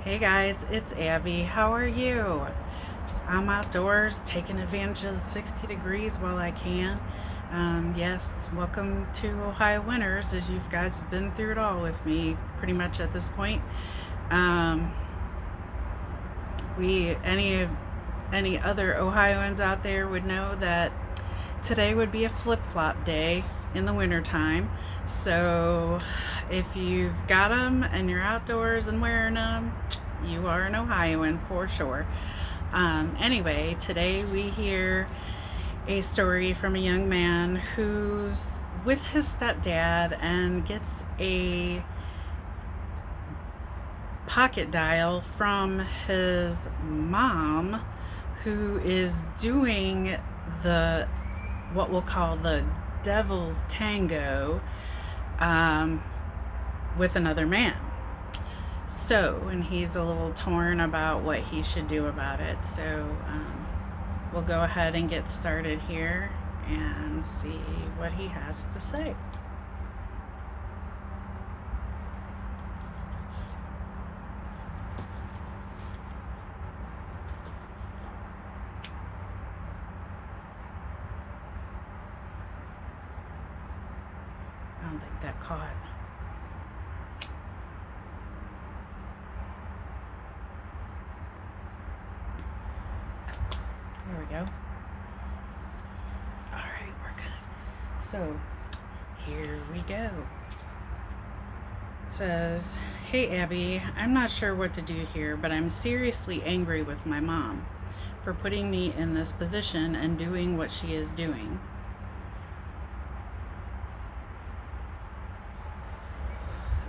Hey guys, it's Abby. How are you? I'm outdoors taking advantage of the 60 degrees while I can. Yes, welcome to Ohio winters, as you guys have been through it all with me pretty much at this point. Um, we any other Ohioans out there would know that today would be a flip-flop day in the wintertime. So if you've got them and you're outdoors and wearing them, you are an Ohioan for sure. Anyway, today we hear a story from a young man who's with his stepdad and gets a pocket dial from his mom, who is doing the what we'll call the devil's tango um, with another man. So, and he's a little torn about what he should do about it. So, we'll go ahead and get started here and see what he has to say. I don't think that caught. There we go. All right, we're good. So, here we go. It says, "Hey Abby, I'm not sure what to do here, but I'm seriously angry with my mom for putting me in this position and doing what she is doing.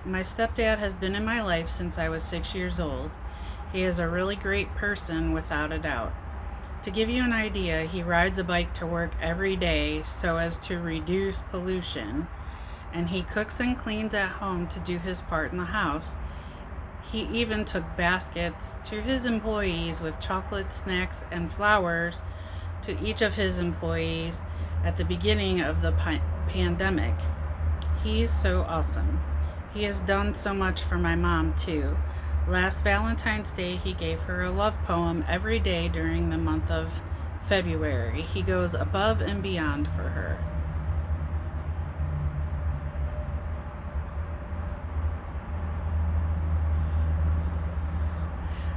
My stepdad has been in my life since I was 6 years old. He is a really great person, without a doubt. To give you an idea, he rides a bike to work every day so as to reduce pollution, and he cooks and cleans at home to do his part in the house. He even took baskets to his employees with chocolate, snacks, and flowers to each of his employees at the beginning of the pandemic. He's so awesome. He has done so much for my mom, too. Last Valentine's Day, he gave her a love poem every day during the month of February. He goes above and beyond for her.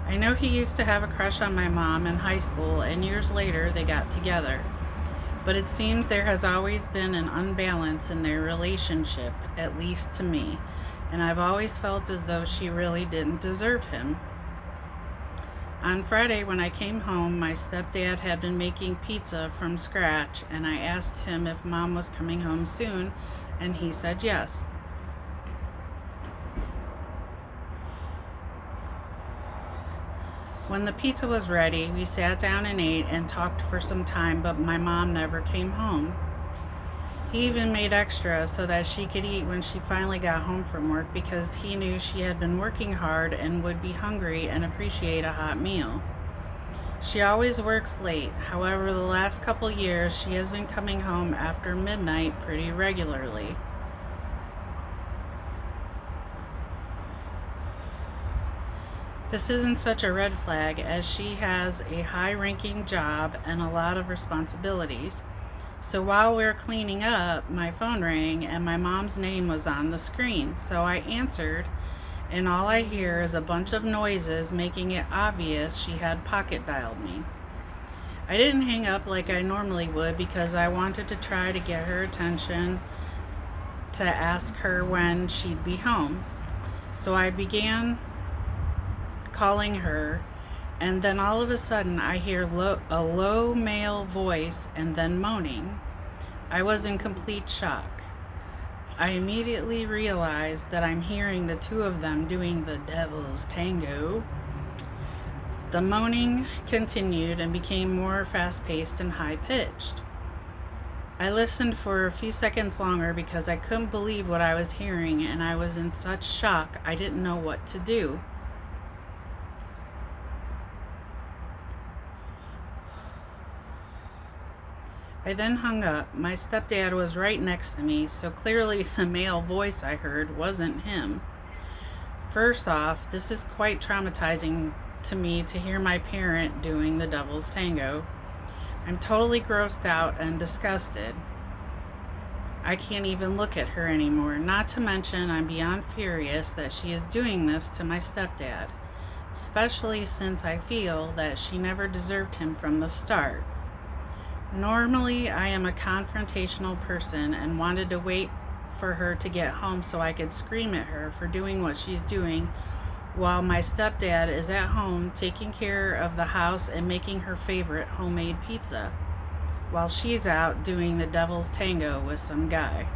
I know he used to have a crush on my mom in high school, and years later they got together. But it seems there has always been an unbalance in their relationship, at least to me, and I've always felt as though she really didn't deserve him. On Friday, when I came home, my stepdad had been making pizza from scratch, and I asked him if Mom was coming home soon, and he said yes. When the pizza was ready, we sat down and ate and talked for some time, but my mom never came home. He even made extra so that she could eat when she finally got home from work, because he knew she had been working hard and would be hungry and appreciate a hot meal. She always works late. However, the last couple years she has been coming home after midnight pretty regularly. This isn't such a red flag, as she has a high-ranking job and a lot of responsibilities. So while we were cleaning up, my phone rang and my mom's name was on the screen. So I answered, and all I hear is a bunch of noises, making it obvious she had pocket dialed me. I didn't hang up like I normally would, because I wanted to try to get her attention to ask her when she'd be home. So I began calling her, and then all of a sudden I hear a low male voice and then moaning. I was in complete shock. I immediately realized that I'm hearing the two of them doing the devil's tango. The moaning continued and became more fast-paced and high-pitched. I listened for a few seconds longer because I couldn't believe what I was hearing, and I was in such shock I didn't know what to do. I then hung up. My stepdad was right next to me, so clearly the male voice I heard wasn't him. First off, this is quite traumatizing to me to hear my parent doing the devil's tango. I'm totally grossed out and disgusted. I can't even look at her anymore. Not to mention, I'm beyond furious that she is doing this to my stepdad, especially since I feel that she never deserved him from the start. Normally, I am a confrontational person and wanted to wait for her to get home so I could scream at her for doing what she's doing while my stepdad is at home taking care of the house and making her favorite homemade pizza while she's out doing the devil's tango with some guy.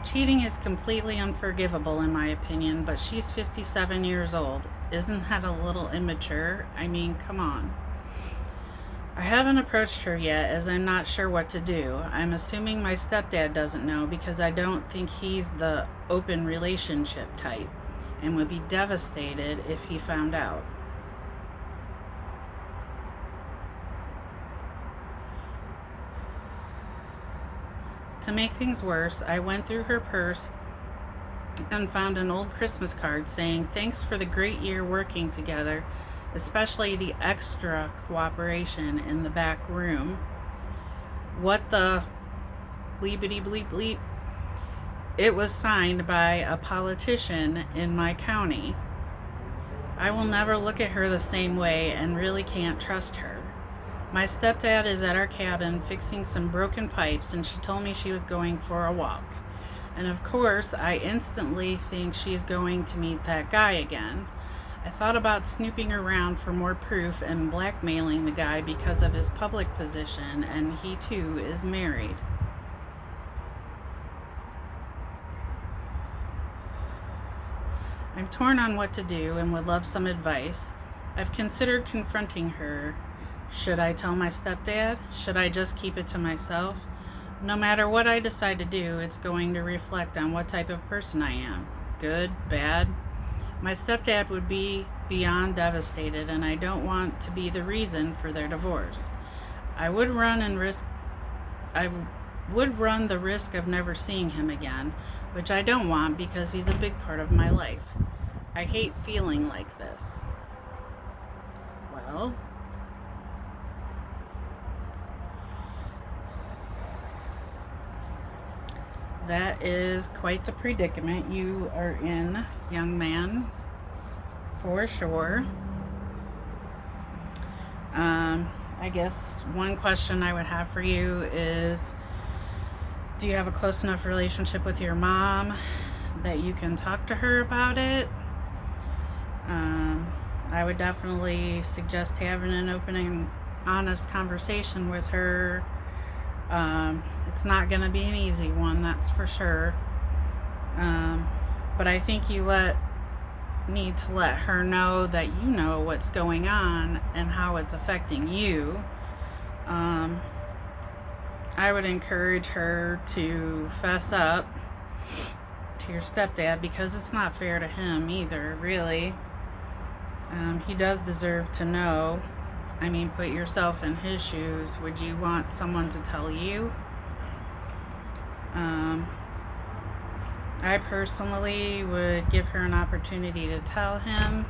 Cheating is completely unforgivable in my opinion, but she's 57 years old. Isn't that a little immature? I mean, come on. I haven't approached her yet as I'm not sure what to do. I'm assuming my stepdad doesn't know because I don't think he's the open relationship type and would be devastated if he found out. To make things worse, I went through her purse and found an old Christmas card saying, "Thanks for the great year working together, especially the extra cooperation in the back room." What the bleepity bleep bleep? It was signed by a politician in my county. I will never look at her the same way and really can't trust her. My stepdad is at our cabin fixing some broken pipes, and she told me she was going for a walk. And of course, I instantly think she's going to meet that guy again. I thought about snooping around for more proof and blackmailing the guy because of his public position, and he too is married. I'm torn on what to do and would love some advice. I've considered confronting her. Should I tell my stepdad? Should I just keep it to myself? No matter what I decide to do, it's going to reflect on what type of person I am. Good, bad. My stepdad would be beyond devastated, and I don't want to be the reason for their divorce. I would run the risk of never seeing him again, which I don't want because he's a big part of my life. I hate feeling like this. Well, that is quite the predicament you are in, young man, for sure. I guess one question I would have for you is, do you have a close enough relationship with your mom that you can talk to her about it? I would definitely suggest having an open and honest conversation with her. It's not going to be an easy one, that's for sure. But I think you need to let her know that you know what's going on and how it's affecting you. I would encourage her to fess up to your stepdad because it's not fair to him either, really. He does deserve to know. I mean, put yourself in his shoes. Would you want someone to tell you? I personally would give her an opportunity to tell him.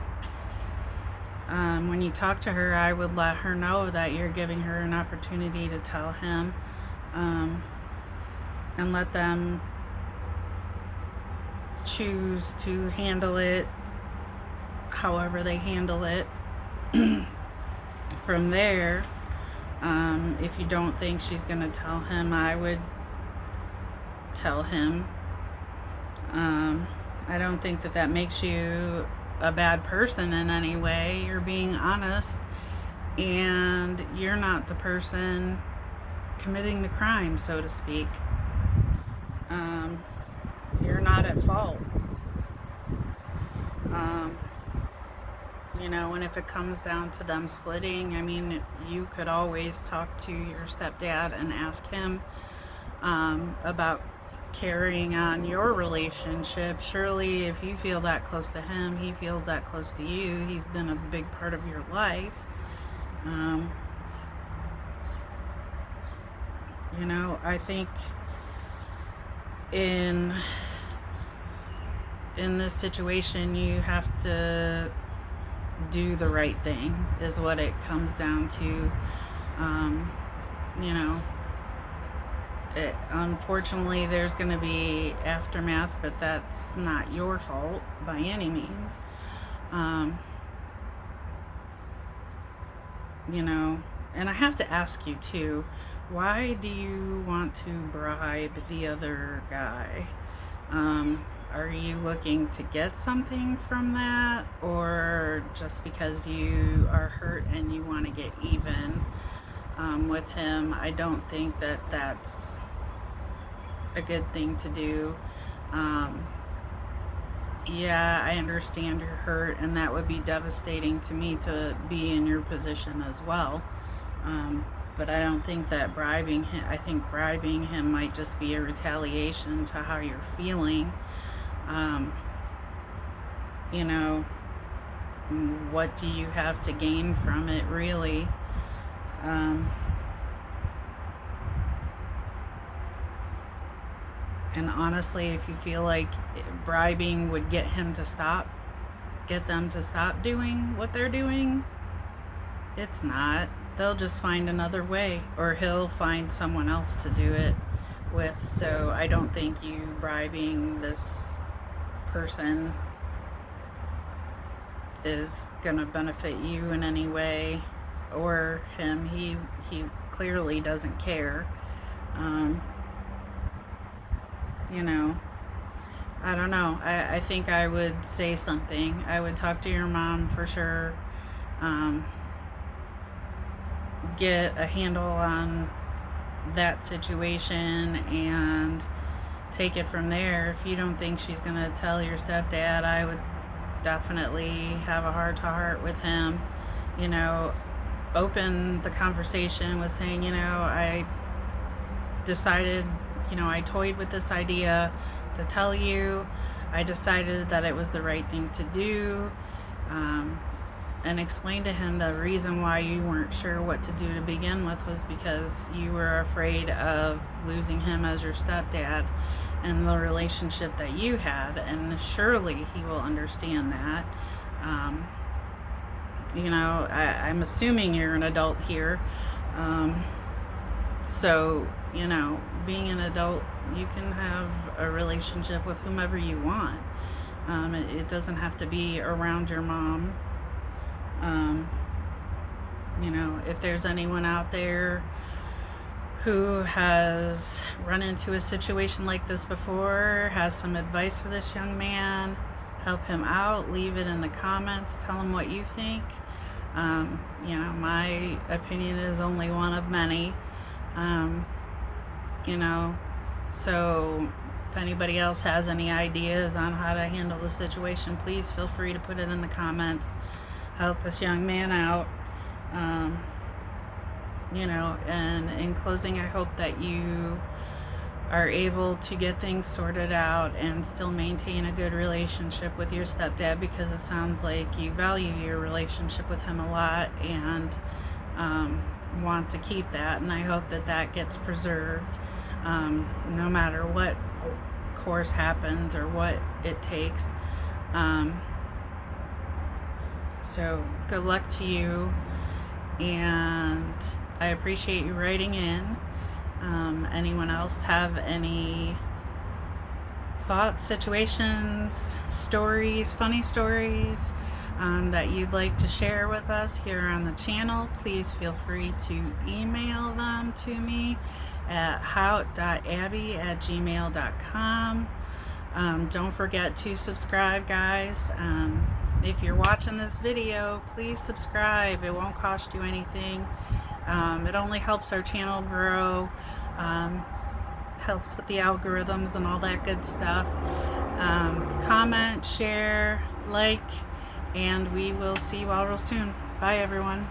When you talk to her, I would let her know that you're giving her an opportunity to tell him, and let them choose to handle it however they handle it. From there, if you don't think she's going to tell him, I would tell him. I don't think that makes you a bad person in any way. You're being honest, and you're not the person committing the crime, so to speak. You're not at fault. And if it comes down to them splitting, I mean, you could always talk to your stepdad and ask him about carrying on your relationship. Surely, if you feel that close to him, he feels that close to you. He's been a big part of your life. I think in this situation, you have to do the right thing, is what it comes down to. You know, unfortunately, there's going to be aftermath, but that's not your fault by any means. You know, and I have to ask you too, why do you want to bribe the other guy? Are you looking to get something from that, or just because you are hurt and you want to get even with him? I don't think that that's a good thing to do. Yeah, I understand you're hurt, and that would be devastating to me to be in your position as well. But I don't think that bribing him, I think bribing him might just be a retaliation to how you're feeling. You know, what do you have to gain from it, really? And honestly, if you feel like bribing would get them to stop doing what they're doing, it's not. They'll just find another way, or he'll find someone else to do it with. So I don't think you bribing this person is gonna benefit you in any way, or him. He clearly doesn't care. You know, I don't know. I think I would say something. I would talk to your mom for sure. Get a handle on that situation and take it from there. If you don't think she's going to tell your stepdad, I would definitely have a heart to heart with him. You know, open the conversation with saying, you know, I decided, you know, I toyed with this idea to tell you. I decided that it was the right thing to do. And explain to him the reason why you weren't sure what to do to begin with was because you were afraid of losing him as your stepdad and the relationship that you had. And surely he will understand that. You know, I'm assuming you're an adult here. So, you know, being an adult, you can have a relationship with whomever you want. It doesn't have to be around your mom. You know, if there's anyone out there who has run into a situation like this before, has some advice for this young man, help him out, leave it in the comments, tell him what you think. You know, my opinion is only one of many. You know, so if anybody else has any ideas on how to handle the situation, please feel free to put it in the comments. Help this young man out. You know, and in closing, I hope that you are able to get things sorted out and still maintain a good relationship with your stepdad, because it sounds like you value your relationship with him a lot and want to keep that. And I hope that that gets preserved, no matter what course happens or what it takes. So good luck to you, and I appreciate you writing in. Anyone else have any thoughts, situations, stories, funny stories that you'd like to share with us here on the channel? Please feel free to email them to me at haute.abby@gmail.com. Don't forget to subscribe, guys. If you're watching this video, please subscribe. It won't cost you anything. It only helps our channel grow, helps with the algorithms and all that good stuff. Comment, share, like, and we will see you all real soon. Bye, everyone.